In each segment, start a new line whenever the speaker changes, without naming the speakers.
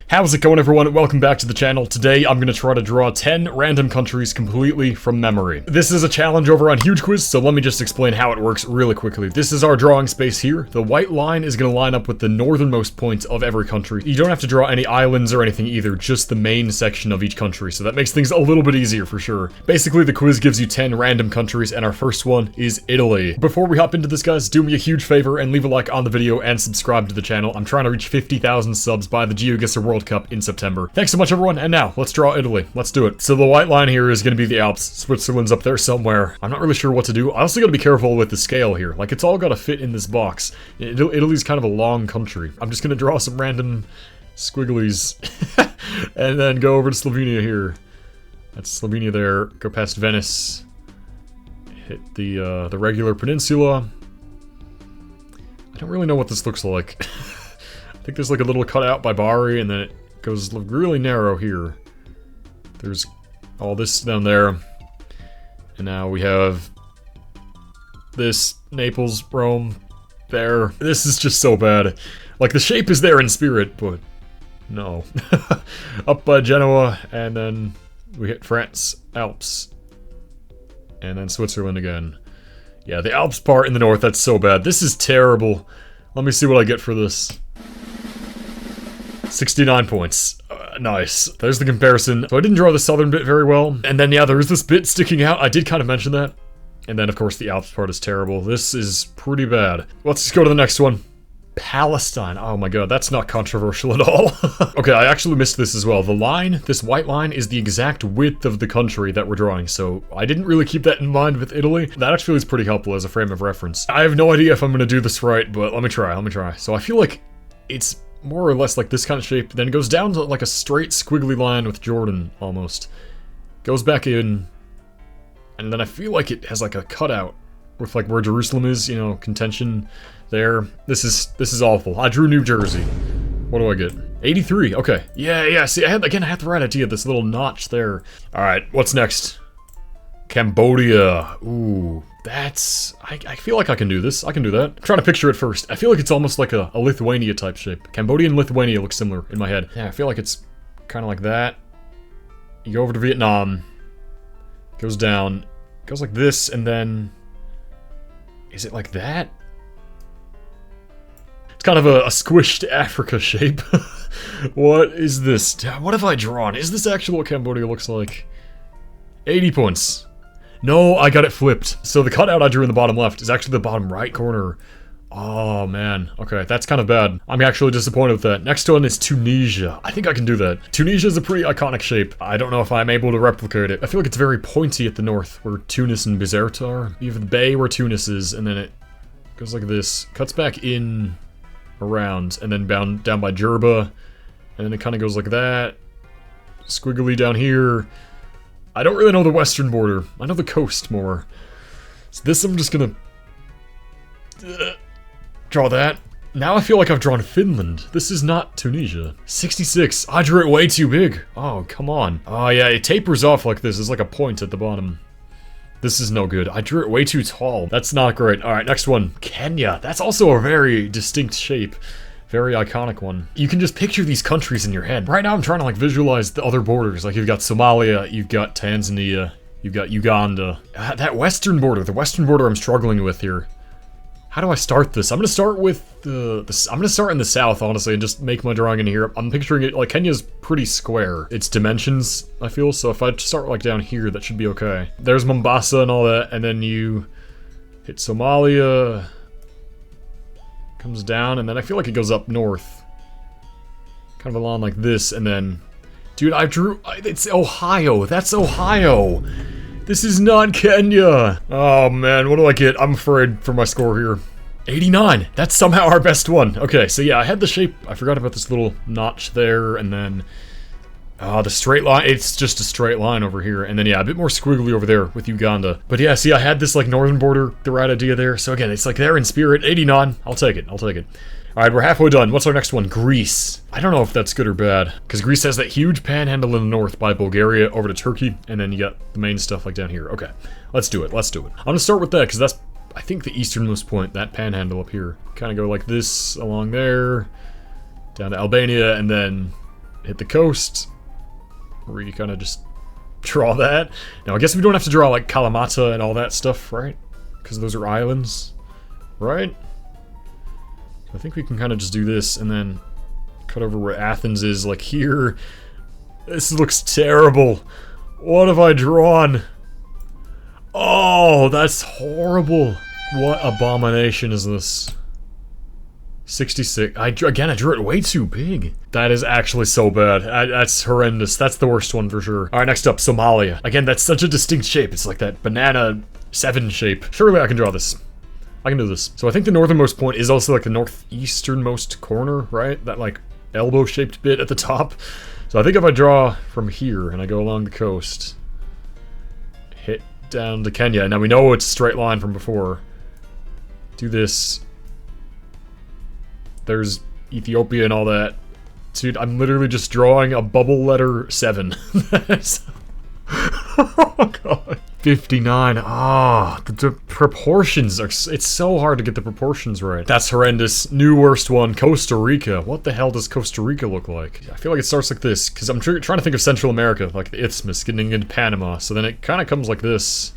How's it going, everyone? Welcome back to the channel. Today I'm going to try to draw 10 random countries completely from memory. This is a challenge over on HugeQuiz, so let me just explain how it works really quickly. This is our drawing space here. The white line is going to line up with the northernmost point of every country. You don't have to draw any islands or anything either, just the main section of each country, so that makes things a little bit easier for sure. Basically, the quiz gives you 10 random countries, and our first one is Italy. Before we hop into this, guys, do me a huge favor and leave a like on the video and subscribe to the channel. I'm trying to reach 50,000 subs by the GeoGuessr World Cup in September. Thanks so much, everyone, and now, let's draw Italy. Let's do it. So the white line here is going to be the Alps. Switzerland's up there somewhere. I'm not really sure what to do. I also got to be careful with the scale here. Like, it's all got to fit in this box. Italy's kind of a long country. I'm just going to draw some random squigglies and then go over to Slovenia here. That's Slovenia there. Go past Venice. Hit the regular peninsula. I don't really know what this looks like. I think there's like a little cutout by Bari, and then it goes really narrow here. There's all this down there. And now we have this, Naples, Rome, there. This is just so bad. Like, the shape is there in spirit, but no. Up by Genoa, and then we hit France, Alps, and then Switzerland again. Yeah, the Alps part in the north, that's so bad. This is terrible. Let me see what I get for this. 69 points. Nice. There's the comparison. So I didn't draw the southern bit very well. And then, yeah, there's this bit sticking out. I did kind of mention that. And then, of course, the Alps part is terrible. This is pretty bad. Let's just go to the next one. Palestine. Oh my god, that's not controversial at all. Okay, I actually missed this as well. The line, this white line, is the exact width of the country that we're drawing, so I didn't really keep that in mind with Italy. That actually is pretty helpful as a frame of reference. I have no idea if I'm gonna do this right, but let me try. So I feel like it's more or less like this kind of shape, then it goes down to like a straight squiggly line with Jordan, almost. Goes back in, and then I feel like it has like a cutout with like where Jerusalem is, you know, contention there. This is awful. I drew New Jersey. What do I get? 83, okay. Yeah, see, I had the right idea, this little notch there. Alright, what's next? Cambodia. Ooh, that's... I feel like I can do this. I can do that. I'm trying to picture it first. I feel like it's almost like a Lithuania type shape. Cambodia and Lithuania look similar in my head. Yeah, I feel like it's kind of like that. You go over to Vietnam. Goes down. Goes like this, and then... Is it like that? It's kind of a squished Africa shape. What is this? What have I drawn? Is this actually what Cambodia looks like? 80 points. No, I got it flipped. So the cutout I drew in the bottom left is actually the bottom right corner. Oh, man. Okay, that's kind of bad. I'm actually disappointed with that. Next one is Tunisia. I think I can do that. Tunisia is a pretty iconic shape. I don't know if I'm able to replicate it. I feel like it's very pointy at the north, where Tunis and Bizerte are. You have the bay where Tunis is, and then it goes like this. Cuts back in, around, and then down by Jerba. And then it kind of goes like that. Squiggly down here. I don't really know the western border. I know the coast more. So this I'm just gonna... draw that. Now I feel like I've drawn Finland. This is not Tunisia. 66. I drew it way too big. Oh, come on. Oh, yeah, it tapers off like this. There's like a point at the bottom. This is no good. I drew it way too tall. That's not great. All right, next one. Kenya. That's also a very distinct shape. Very iconic one. You can just picture these countries in your head. Right now I'm trying to like visualize the other borders. Like, you've got Somalia, you've got Tanzania, you've got Uganda. That western border. The western border I'm struggling with here. How do I start this? I'm gonna start with I'm gonna start in the south, honestly, and just make my drawing in here. I'm picturing it like Kenya's pretty square. Its dimensions, I feel, so if I start like down here, that should be okay. There's Mombasa and all that, and then you hit Somalia, comes down, and then I feel like it goes up north. Kind of along like this, and then... Dude, it's Ohio. That's Ohio. This is not Kenya! Oh man, what do I get? I'm afraid for my score here. 89! That's somehow our best one. Okay, so yeah, I had the shape. I forgot about this little notch there, and then... the straight line. It's just a straight line over here. And then, yeah, a bit more squiggly over there with Uganda. But yeah, see, I had this, like, northern border, the right idea there. So again, it's like there in spirit. 89. I'll take it. Alright, we're halfway done. What's our next one? Greece. I don't know if that's good or bad, because Greece has that huge panhandle in the north by Bulgaria over to Turkey, and then you got the main stuff like down here. Okay, let's do it. I'm gonna start with that, because that's, I think, the easternmost point, that panhandle up here. Kind of go like this along there, down to Albania, and then hit the coast, where you kind of just draw that. Now, I guess we don't have to draw, like, Kalamata and all that stuff, right? Because those are islands, right? So I think we can kind of just do this, and then cut over where Athens is, like here. This looks terrible. What have I drawn? Oh, that's horrible. What abomination is this? 66. Again, I drew it way too big. That is actually so bad. That's horrendous. That's the worst one for sure. Alright, next up, Somalia. Again, that's such a distinct shape. It's like that banana 7 shape. Surely I can draw this. I can do this. So I think the northernmost point is also like the northeasternmost corner, right? That like elbow-shaped bit at the top. So I think if I draw from here and I go along the coast, hit down to Kenya. Now we know it's a straight line from before. Do this. There's Ethiopia and all that. Dude, I'm literally just drawing a bubble letter 7. That's... oh god. 59. Ah, the proportions are... It's so hard to get the proportions right. That's horrendous. New worst one, Costa Rica. What the hell does Costa Rica look like? I feel like it starts like this, because I'm trying to think of Central America, like the Isthmus, getting into Panama. So then it kind of comes like this.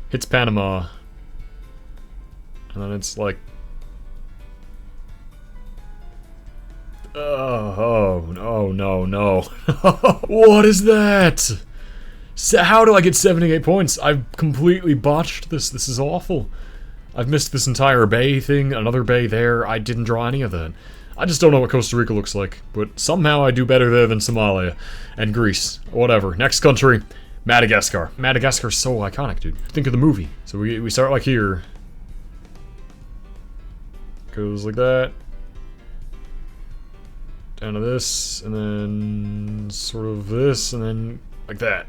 Hits Panama. And then it's like... oh, no. What is that? How do I get 78 points? I've completely botched this. This is awful. I've missed this entire bay thing, another bay there. I didn't draw any of that. I just don't know what Costa Rica looks like, but somehow I do better there than Somalia and Greece. Whatever. Next country, Madagascar. Madagascar's so iconic, dude. Think of the movie. So we start like here. Goes like that. Down to this, and then sort of this, and then like that.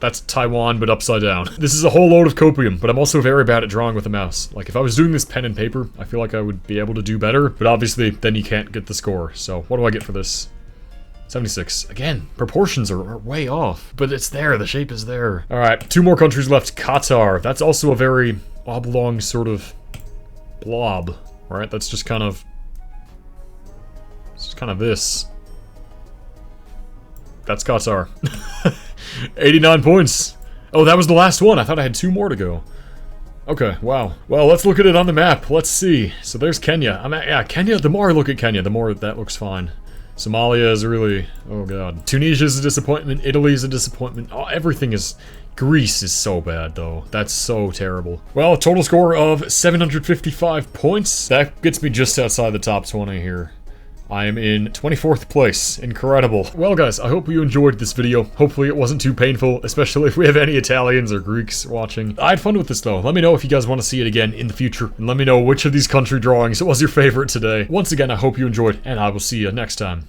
That's Taiwan, but upside down. This is a whole load of copium, but I'm also very bad at drawing with a mouse. Like, if I was doing this pen and paper, I feel like I would be able to do better, but obviously, then you can't get the score. So, what do I get for this? 76. Again, proportions are way off, but it's there, the shape is there. Alright, 2 more countries left. Qatar. That's also a very oblong sort of blob, right? That's just kind of... it's just kind of this. That's Qatar. 89 points. Oh, that was the last one. I thought I had 2 more to go. Okay, wow. Well, let's look at it on the map. Let's see. So there's Kenya. Yeah, Kenya, the more I look at Kenya, the more that looks fine. Somalia is really... oh god. Tunisia is a disappointment. Italy is a disappointment. Oh, everything is... Greece is so bad, though. That's so terrible. Well, a total score of 755 points. That gets me just outside the top 20 here. I am in 24th place. Incredible. Well, guys, I hope you enjoyed this video. Hopefully it wasn't too painful, especially if we have any Italians or Greeks watching. I had fun with this, though. Let me know if you guys want to see it again in the future, and let me know which of these country drawings was your favorite today. Once again, I hope you enjoyed, and I will see you next time.